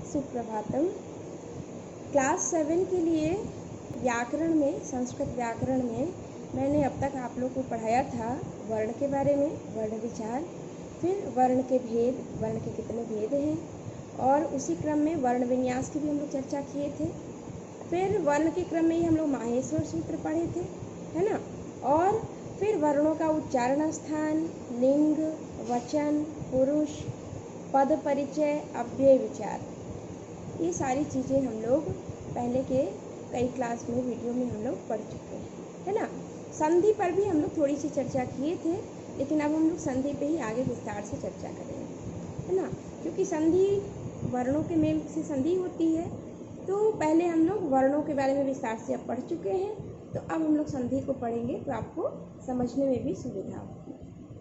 Suprabhatam. Class 7 के लिए व्याकरण में, संस्कृत व्याकरण में मैंने अब तक आप लोग को पढ़ाया था वर्ण के बारे में, वर्ण विचार, फिर वर्ण के भेद, वर्ण के कितने भेद हैं, और उसी क्रम में वर्ण विन्यास की भी हम लोग चर्चा किए थे। फिर वर्ण के क्रम में ही हम लोग माहेश्वर सूत्र पढ़े थे, है ना। और फिर वर्णों का उच्चारण स्थान, लिंग, वचन, पुरुष, पद परिचय, अव्यय विचार, ये सारी चीज़ें हम लोग पहले के कई क्लास में, वीडियो में हम लोग पढ़ चुके हैं, है ना। संधि पर भी हम लोग थोड़ी सी चर्चा किए थे, लेकिन अब हम लोग संधि पे ही आगे विस्तार से चर्चा करेंगे, है ना। क्योंकि संधि वर्णों के मेल से संधि होती है, तो पहले हम लोग वर्णों के बारे में विस्तार से अब पढ़ चुके हैं, तो अब हम लोग संधि को पढ़ेंगे तो आपको समझने में भी सुविधा होगी,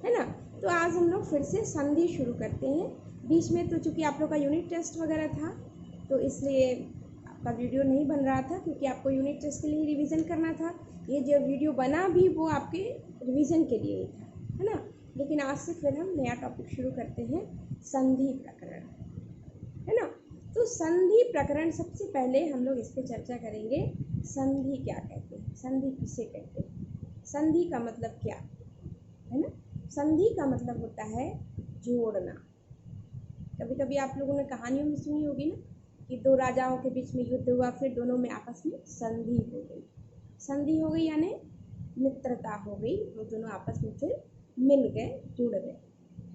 है ना। तो आज हम लोग फिर से संधि शुरू करते हैं। बीच में तो चूँकि आप लोग का यूनिट टेस्ट वगैरह था, तो इसलिए आपका वीडियो नहीं बन रहा था, क्योंकि आपको यूनिट टेस्ट के लिए रिवीजन करना था। ये जो वीडियो बना भी वो आपके रिवीजन के लिए ही था, है ना। लेकिन आज से फिर हम नया टॉपिक शुरू करते हैं, संधि प्रकरण, है ना। तो संधि प्रकरण, सबसे पहले हम लोग इस पर चर्चा करेंगे, संधि क्या कहते हैं, संधि किसे कहते हैं, संधि का मतलब क्या है ना। संधि का मतलब होता है जोड़ना। कभी कभी आप लोगों ने कहानियों में सुनी होगी ना कि दो राजाओं के बीच में युद्ध हुआ, फिर दोनों में आपस में संधि हो गई। संधि हो गई यानी मित्रता हो गई, वो दोनों आपस में फिर मिल गए, जुड़ गए,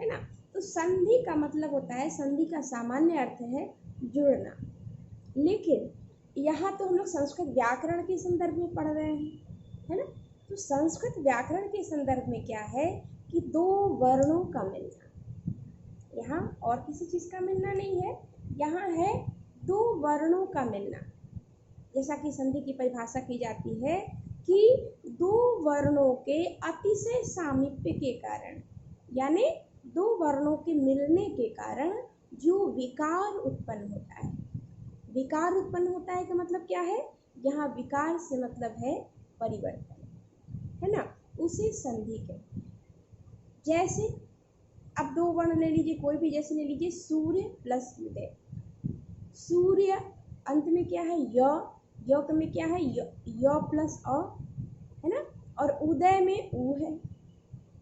है ना। तो संधि का मतलब होता है, संधि का सामान्य अर्थ है जुड़ना। लेकिन यहाँ तो हम लोग संस्कृत व्याकरण के संदर्भ में पढ़ रहे हैं, है ना। तो संस्कृत व्याकरण के संदर्भ में क्या है कि दो वर्णों का मिलना, यहाँ और किसी चीज़ का मिलना नहीं है, यहाँ है दो वर्णों का मिलना। जैसा कि संधि की परिभाषा की जाती है कि दो वर्णों के अतिशय सामीप्य के कारण, यानी दो वर्णों के मिलने के कारण जो विकार उत्पन्न होता है। विकार उत्पन्न होता है का मतलब क्या है, यहाँ विकार से मतलब है परिवर्तन, है ना, उसे संधि कहते हैं। जैसे अब दो वर्ण ले लीजिए, कोई भी, जैसे ले लीजिए सूर्य प्लस उदय। सूर्य अंत में क्या है, य में क्या है, य प्लस अ, है ना, और उदय में उ है।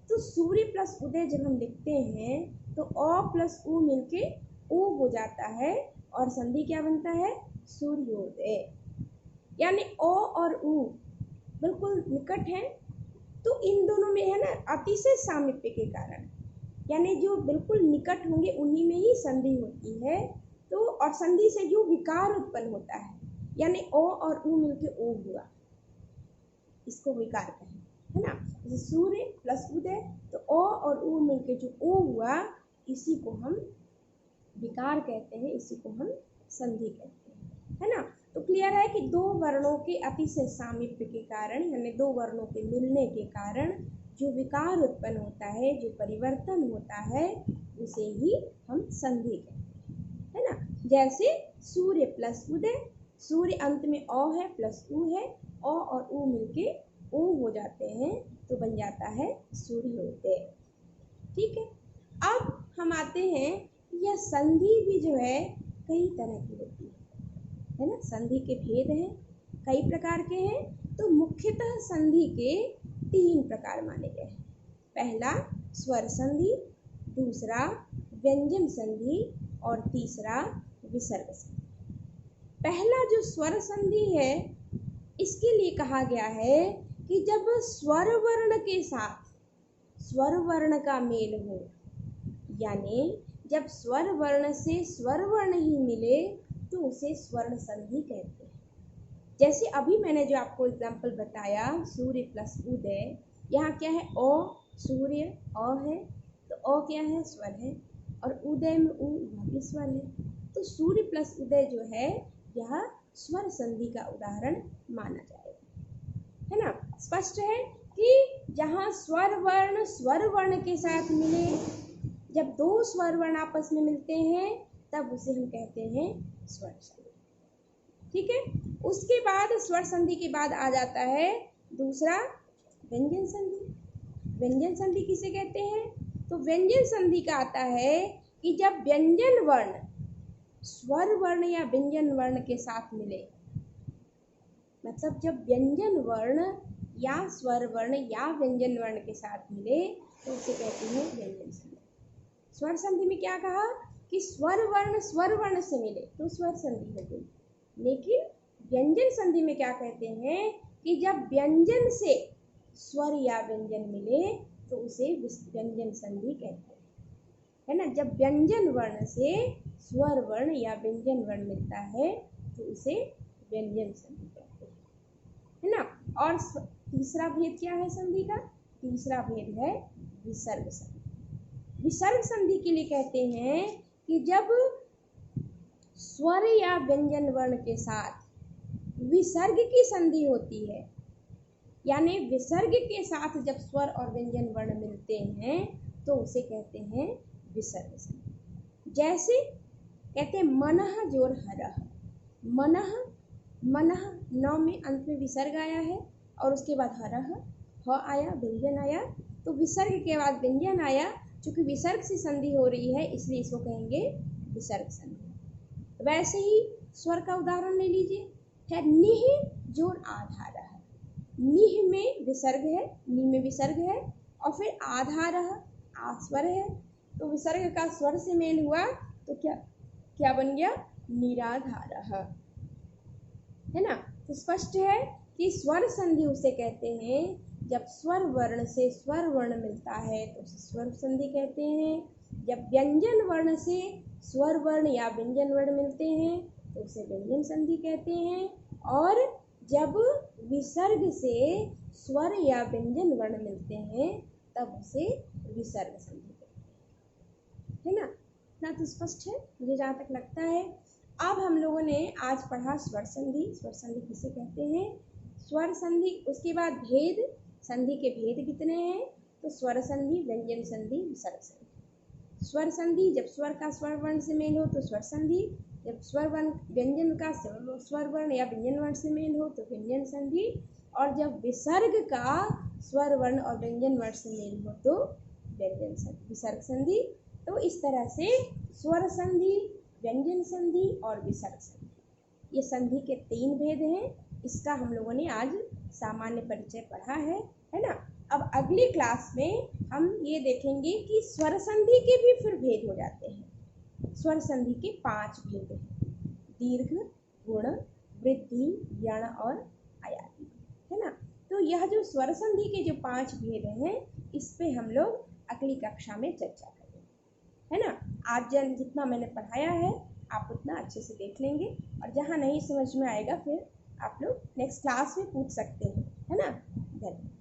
तो सूर्य प्लस उदय जब हम लिखते हैं तो अ प्लस उ मिलके उ हो जाता है, और संधि क्या बनता है, सूर्योदय। यानी अ और उ बिल्कुल निकट हैं, तो इन दोनों में है ना अतिशय सामीप्य के कारण, यानी जो बिल्कुल निकट होंगे उन्हीं में ही संधि होती है। तो और संधि से जो विकार उत्पन्न होता है, यानी ओ और उ मिलके ओ हुआ, इसको विकार कहें, है ना। जैसे सूर्य प्लस उदय, तो ओ और उ मिलके जो ओ हुआ, इसी को हम विकार कहते हैं, इसी को हम संधि कहते हैं, है ना। तो क्लियर है कि दो वर्णों के अतिशय सामीप्य के कारण, यानी दो वर्णों के मिलने के कारण जो विकार उत्पन्न होता है, जो परिवर्तन होता है, उसे ही हम संधि कहते हैं, है ना। जैसे सूर्य प्लस उदय, सूर्य अंत में अ है प्लस उ है, अ और उ मिलके उ हो जाते हैं, तो बन जाता है सूर्योदय। ठीक है। अब हम आते हैं, यह संधि भी जो है कई तरह की होती है ना। संधि के भेद हैं, कई प्रकार के हैं। तो मुख्यतः संधि के 3 प्रकार माने गए हैं। पहला स्वर संधि, दूसरा व्यंजन संधि, और तीसरा विसर्ग संधि। पहला जो स्वर संधि है, इसके लिए कहा गया है कि जब स्वर वर्ण के साथ स्वर वर्ण का मेल हो, यानी जब स्वर वर्ण से स्वर वर्ण ही मिले, तो उसे स्वर्ण संधि कहते हैं। जैसे अभी मैंने जो आपको एग्जाम्पल बताया, सूर्य प्लस उदय, यहाँ क्या है, ओ, सूर्य अ है, तो अ क्या है, स्वर है, और उदय में उ, वह भी स्वर है। तो सूर्य प्लस उदय जो है, यह स्वर संधि का उदाहरण माना जाएगा, है ना। स्पष्ट है कि जहाँ स्वर वर्ण के साथ मिले, जब दो स्वर वर्ण आपस में मिलते हैं, तब उसे हम कहते हैं स्वर संधि। ठीक है। उसके बाद स्वर संधि के बाद आ जाता है दूसरा व्यंजन संधि। व्यंजन संधि किसे कहते हैं, तो व्यंजन संधि का आता है कि जब व्यंजन वर्ण स्वर वर्ण या व्यंजन वर्ण के साथ मिले, मतलब जब व्यंजन वर्ण या स्वर वर्ण या व्यंजन वर्ण के साथ मिले तो उसे कहते हैं व्यंजन संधि। स्वर संधि में क्या कहा कि स्वर वर्ण से मिले तो स्वर संधि हो गई, लेकिन व्यंजन संधि में क्या कहते हैं कि जब व्यंजन से स्वर या व्यंजन मिले तो उसे व्यंजन संधि कहते हैं, है ना। जब व्यंजन वर्ण से स्वर वर्ण या व्यंजन वर्ण मिलता है तो उसे व्यंजन संधि कहते हैं, है ना। और तीसरा भेद क्या है संधि का? तीसरा भेद है विसर्ग संधि। विसर्ग संधि के लिए कहते हैं कि जब स्वर या व्यंजन वर्ण के साथ विसर्ग की संधि होती है, यानी विसर्ग के साथ जब स्वर और व्यंजन वर्ण मिलते हैं तो उसे कहते हैं विसर्ग संधि। जैसे कहते हैं मनः जोर हरः, मनः मनः नौ में अंत में विसर्ग आया है और उसके बाद हरः ह आया, व्यंजन आया, तो विसर्ग के बाद व्यंजन आया, चूंकि विसर्ग से संधि हो रही है इसलिए इसको कहेंगे विसर्ग संधि। वैसे ही स्वर का उदाहरण ले लीजिए, है निह जोर आधारः, निह में विसर्ग है, नि में विसर्ग है और फिर आधारः आस्वर है, तो विसर्ग का स्वर से मेल हुआ तो क्या बन गया? निराधारः, है ना। तो स्पष्ट है कि स्वर संधि उसे कहते हैं जब स्वर वर्ण से स्वर वर्ण मिलता है तो उसे स्वर संधि कहते हैं, जब व्यंजन वर्ण से स्वर वर्ण या व्यंजन वर्ण मिलते हैं तो उसे व्यंजन संधि कहते हैं, और जब विसर्ग से स्वर या व्यंजन वर्ण मिलते हैं तब उसे विसर्ग संधि कहते हैं, है ना। ना तो स्पष्ट है मुझे जहाँ तक लगता है। अब हम लोगों ने आज पढ़ा स्वर संधि। स्वर संधि किसे कहते हैं? स्वर संधि, उसके बाद भेद, संधि के भेद कितने हैं? तो स्वर संधि, व्यंजन संधि, विसर्ग संधि। स्वर संधि जब स्वर का स्वर वर्ण से मेल हो तो स्वर संधि, जब स्वर वर्ण व्यंजन का स्वर वर्ण या व्यंजन वर्ण से मेल हो तो व्यंजन संधि, और जब विसर्ग का स्वर वर्ण और व्यंजन वर्ण से मेल हो तो व्यंजन संधि, विसर्ग संधि। तो इस तरह से स्वर संधि, व्यंजन संधि और विसर्ग संधि, ये संधि के 3 भेद हैं। इसका हम लोगों ने आज सामान्य परिचय पढ़ा है ना। अब अगली क्लास में हम ये देखेंगे कि स्वर संधि के भी फिर भेद हो जाते हैं। स्वर संधि के 5 भेद हैं, दीर्घ, गुण, वृद्धि, यण और आयाति, है ना। तो यह जो स्वर संधि के जो 5 भेद हैं इस पे हम लोग अगली कक्षा में चर्चा करेंगे, है ना। आज जितना मैंने पढ़ाया है आप उतना अच्छे से देख लेंगे, और जहाँ नहीं समझ में आएगा फिर आप लोग नेक्स्ट क्लास में पूछ सकते हैं, है ना। धन्यवाद।